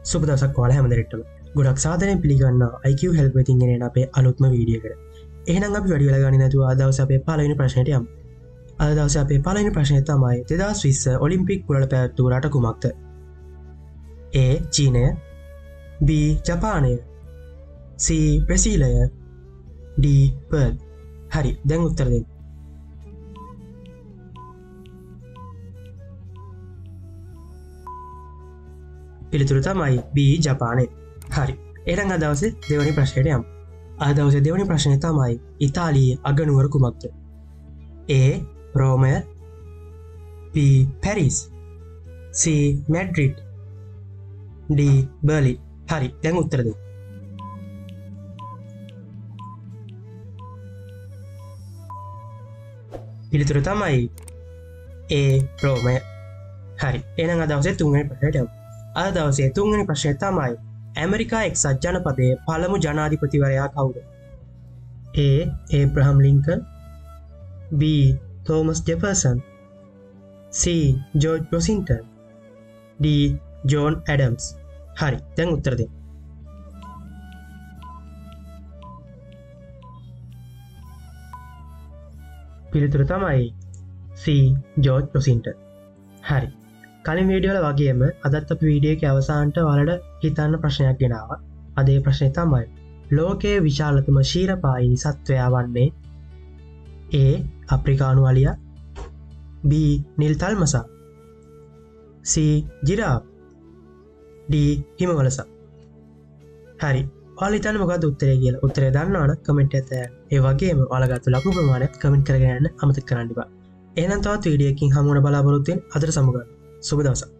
සුබ දවසක් ඔයාලා හැමදෙනාටම. ගොඩක් සාදරයෙන් පිළිගන්නවා IQ help එකකින් ගෙන අපේ අලුත්ම වීඩියෝ එකට. එහෙනම් අපි වැඩි වෙලා ගන්නේ නැතුව අද දවසේ අපේ පළවෙනි ප්‍රශ්නෙට යමු. අද දවසේ අපේ පළවෙනි ප්‍රශ්නය තමයි 2020 ඔලිම්පික් කුලල පැවැත්වූ රට කුමක්ද? A. චීනය, B. ජපානය, C. බ්‍රසීලය, D. පර්ල්. හරි, දැන් උත්තර දෙන්න. පිළිතුර තමයි B. ජපානය. හරි, එහෙනම් අද දවසේ දෙවැනි ප්‍රශ්නයට යමු. අද දවසේ දෙවැනි ප්‍රශ්නය තමයි ඉතාලියේ අගනුවර කුමක්ද? A. රෝමය, B. Paris, C. Madrid, D. Berlin. හරි, දැන් උත්තර දෙන්න. පිළිතුර තමයි A. රෝමය. හරි, එහෙනම් අද දවසේ තුන්වෙනි ප්‍රශ්නයට යමු. අද දවසේ තුන්වෙනි ප්‍රශ්නය තමයි ඇමරිකා එක්සත් ජනපදයේ පළමු ජනාධිපතිවරයා කවුද? A. Abraham Lincoln, B. Thomas Jefferson, C. George Washington, D. John Adams. හරි, දැන් උත්තර දෙන්න. පිළිතුර තමයි C. George Washington. හරි, කලින් වීඩියෝවල වගේම අදත් අපි වීඩියෝ එකේ අවසානට ඔයාලට හිතන්න ප්‍රශ්නයක් ගෙනාවා. අද ඒ ප්‍රශ්නේ තමයි ලෝකයේ විශාලතම ශීරපායිනි සත්වයා වන්නේ A. අප්‍රිකානු අලියා, B. නිල් තල්මසා, C. ජිරාෆ්, D. හිමවලසා. හරි, ඔයාලා හිතන්නේ මොකද්ද උත්තරය කියලා? උත්තරය දන්නවනම් කමෙන්ට් එකක් දාන්න. ඒ වගේම ඔයාලා ගත්ත ලකුණු ප්‍රමාණයත් කමෙන්ට් කරගෙන යන්න අමතක කරන්න එපා. එහෙනම් තවත් වීඩියෝ එකකින් හමු වෙන බලාපොරොත්තු වෙන අදට සමු ගන්න. සුබ දවසක්.